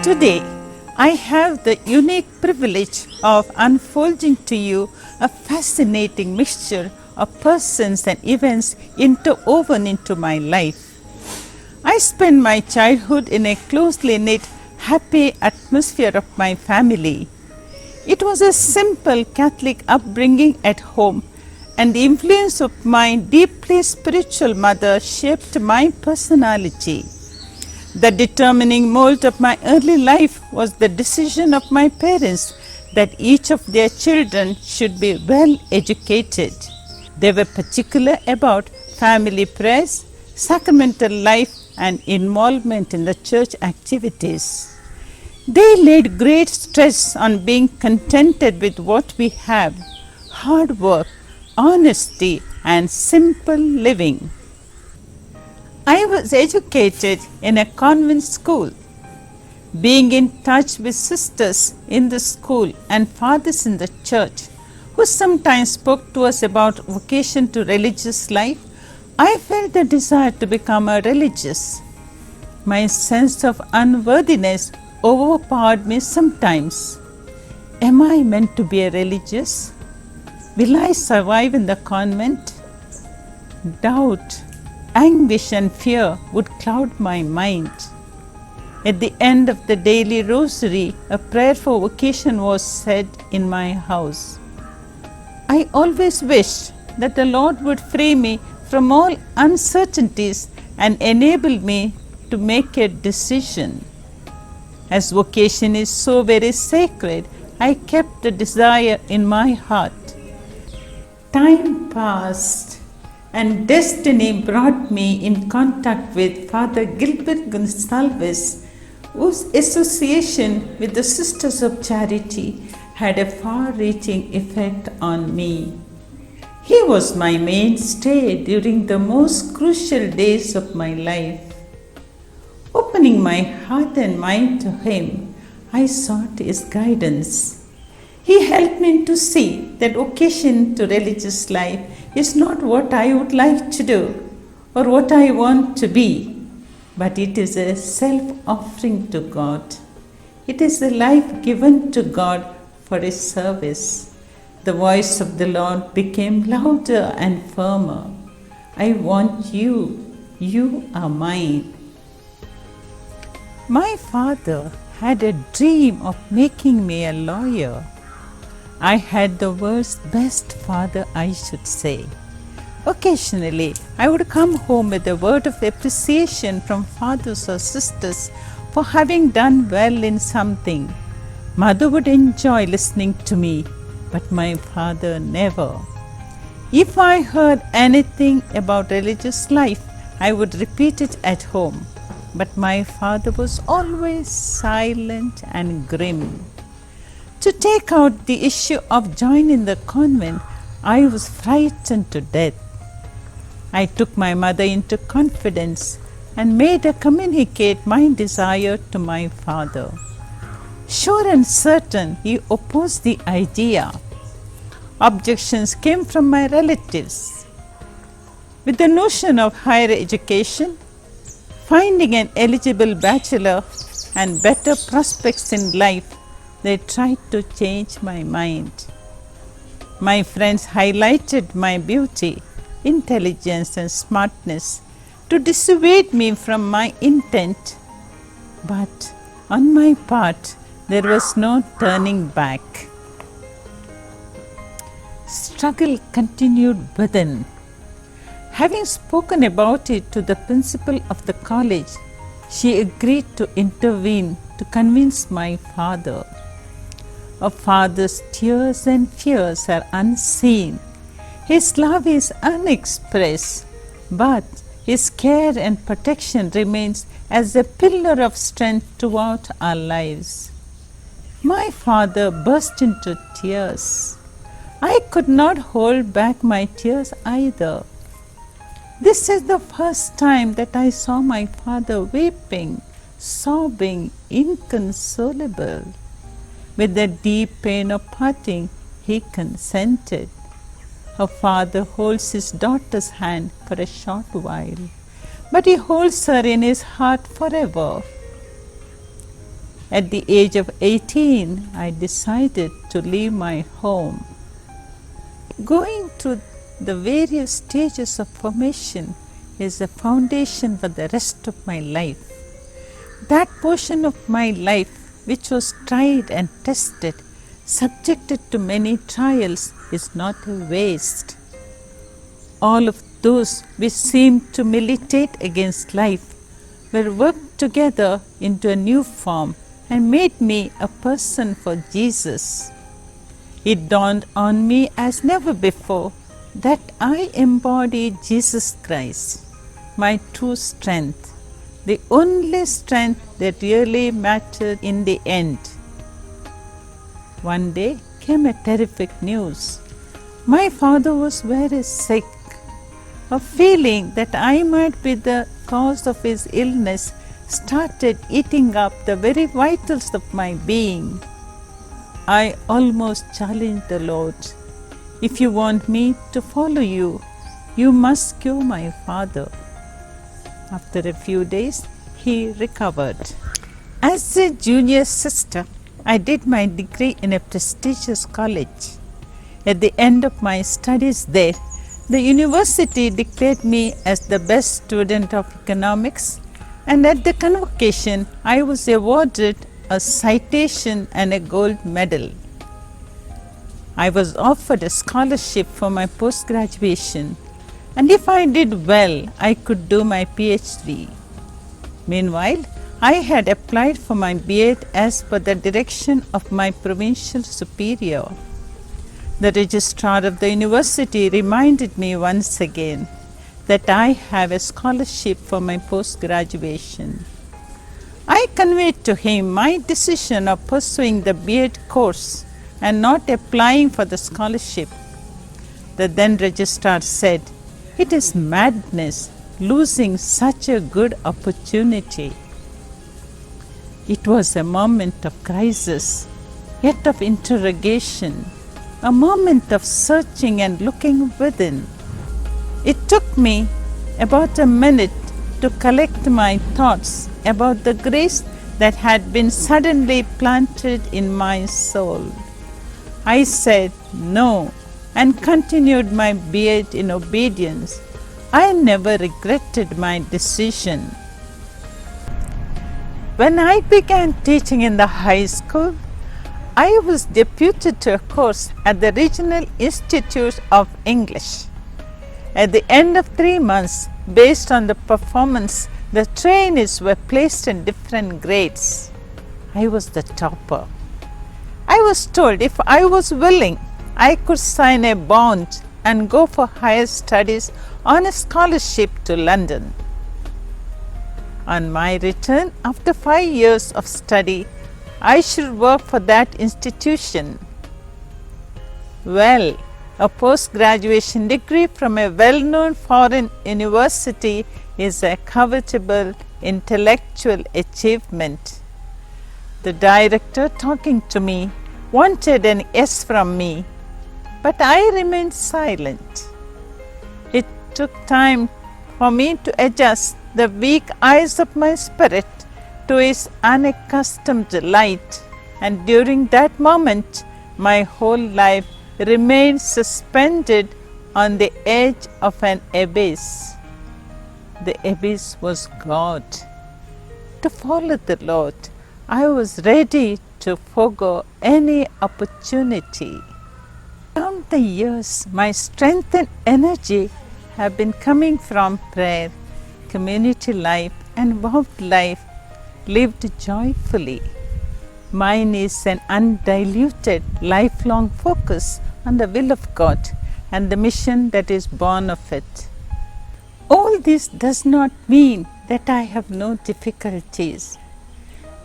Today, I have the unique privilege of unfolding to you a fascinating mixture of persons and events interwoven into my life. I spent my childhood in a closely knit, happy atmosphere of my family. It was a simple Catholic upbringing at home, and the influence of my deeply spiritual mother shaped my personality. The determining mold of my early life was the decision of my parents that each of their children should be well educated. They were particular about family prayers, sacramental life, and involvement in the church activities. They laid great stress on being contented with what we have, hard work, honesty, and simple living. I was educated in a convent school. Being in touch with sisters in the school and fathers in the church, who sometimes spoke to us about vocation to religious life, I felt the desire to become a religious. My sense of unworthiness overpowered me sometimes. Am I meant to be a religious? Will I survive in the convent? Doubt, anguish and fear would cloud my mind. At the end of the daily rosary, a prayer for vocation was said in my house. I always wished that the Lord would free me from all uncertainties and enable me to make a decision. As vocation is so very sacred, I kept the desire in my heart. Time passed, and destiny brought me in contact with Father Gilbert Gonsalves, whose association with the Sisters of Charity had a far-reaching effect on me. He was my mainstay during the most crucial days of my life. Opening my heart and mind to him, I sought his guidance. He helped me to see that vocation to religious life is not what I would like to do or what I want to be, but it is a self-offering to God. It is a life given to God for His service. The voice of the Lord became louder and firmer. I want you. You are mine. My father had a dream of making me a lawyer. I had the world's best father, I should say. Occasionally, I would come home with a word of appreciation from fathers or sisters for having done well in something. Mother would enjoy listening to me, but my father never. If I heard anything about religious life, I would repeat it at home, but my father was always silent and grim. To take out the issue of joining the convent, I was frightened to death. I took my mother into confidence and made her communicate my desire to my father. Sure and certain, he opposed the idea. Objections came from my relatives. With the notion of higher education, finding an eligible bachelor, and better prospects in life, they tried to change my mind. My friends highlighted my beauty, intelligence, and smartness to dissuade me from my intent. But on my part, there was no turning back. Struggle continued within. Having spoken about it to the principal of the college, she agreed to intervene to convince my father. A father's tears and fears are unseen. His love is unexpressed, but his care and protection remains as a pillar of strength throughout our lives. My father burst into tears. I could not hold back my tears either. This is the first time that I saw my father weeping, sobbing, inconsolable. With the deep pain of parting, he consented. A father holds his daughter's hand for a short while, but he holds her in his heart forever. At the age of 18, I decided to leave my home. Going through the various stages of formation is the foundation for the rest of my life. That portion of my life which was tried and tested, subjected to many trials, is not a waste. All of those which seemed to militate against life were worked together into a new form and made me a person for Jesus. It dawned on me as never before that I embody Jesus Christ, my true strength, the only strength that really mattered in the end. One day came a terrific news. My father was very sick. A feeling that I might be the cause of his illness started eating up the very vitals of my being. I almost challenged the Lord. If you want me to follow you, you must cure my father. After a few days, he recovered. As a junior sister, I did my degree in a prestigious college. At the end of my studies there, the university declared me as the best student of economics, and at the convocation, I was awarded a citation and a gold medal. I was offered a scholarship for my post-graduation, and if I did well, I could do my PhD. Meanwhile, I had applied for my B.Ed as per the direction of my provincial superior. The registrar of the university reminded me once again that I have a scholarship for my post-graduation. I conveyed to him my decision of pursuing the B.Ed course and not applying for the scholarship. The then registrar said, "It is madness losing such a good opportunity." It was a moment of crisis, yet of interrogation, a moment of searching and looking within. It took me about a minute to collect my thoughts about the grace that had been suddenly planted in my soul. I said no and continued my B.Ed in obedience. I never regretted my decision. When I began teaching in the high school, I was deputed to a course at the Regional Institute of English. At the end of 3 months, based on the performance, the trainees were placed in different grades. I was the topper. I was told if I was willing, I could sign a bond and go for higher studies on a scholarship to London. On my return, after 5 years of study, I should work for that institution. Well, a post-graduation degree from a well-known foreign university is a covetable intellectual achievement. The director talking to me wanted an yes from me, but I remained silent. It took time for me to adjust the weak eyes of my spirit to his unaccustomed light, and during that moment, my whole life remained suspended on the edge of an abyss. The abyss was God. To follow the Lord, I was ready to forego any opportunity. Down the years, my strength and energy have been coming from prayer, community life, and vowed life lived joyfully. Mine is an undiluted, lifelong focus on the will of God and the mission that is born of it. All this does not mean that I have no difficulties.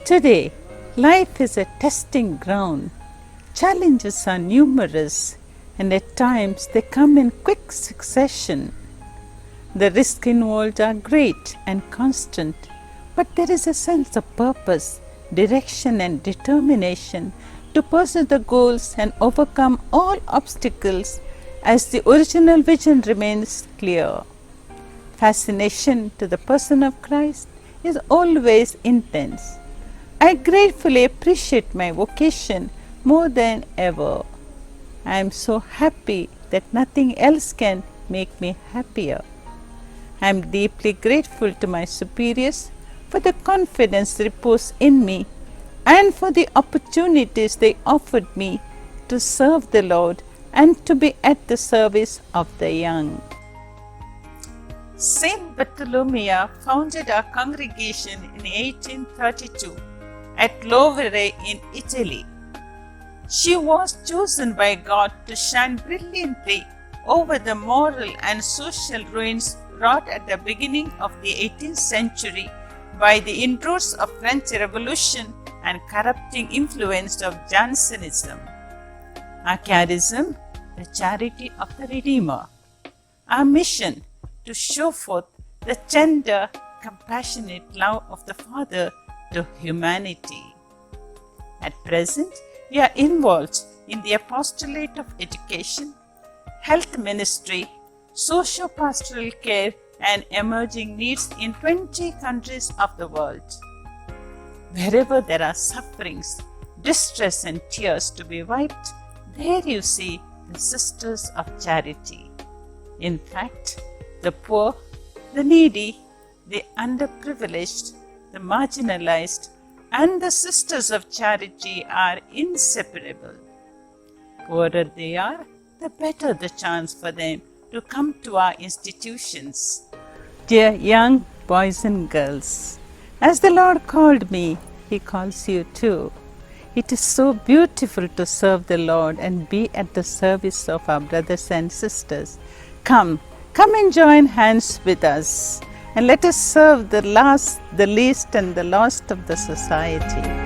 Today, life is a testing ground. Challenges are numerous, and at times they come in quick succession. The risks involved are great and constant, but there is a sense of purpose, direction, and determination to pursue the goals and overcome all obstacles as the original vision remains clear. Fascination to the person of Christ is always intense. I gratefully appreciate my vocation more than ever. I am so happy that nothing else can make me happier. I am deeply grateful to my superiors for the confidence reposed in me and for the opportunities they offered me to serve the Lord and to be at the service of the young. Saint Bartholomew founded our congregation in 1832 at Lovere in Italy. She was chosen by God to shine brilliantly over the moral and social ruins wrought at the beginning of the 18th century by the inroads of French Revolution and corrupting influence of Jansenism. Our charism, the charity of the Redeemer. Our mission, to show forth the tender, compassionate love of the Father to humanity. At present, we are involved in the apostolate of education, health ministry, socio-pastoral care and emerging needs in 20 countries of the world. Wherever there are sufferings, distress and tears to be wiped, there you see the sisters of charity. In fact, the poor, the needy, the underprivileged, the marginalized, and the sisters of charity are inseparable. Poorer they are, the better the chance for them to come to our institutions. Dear young boys and girls, as the Lord called me, He calls you too. It is so beautiful to serve the Lord and be at the service of our brothers and sisters. Come and join hands with us, and let us serve the least and the lost of the society.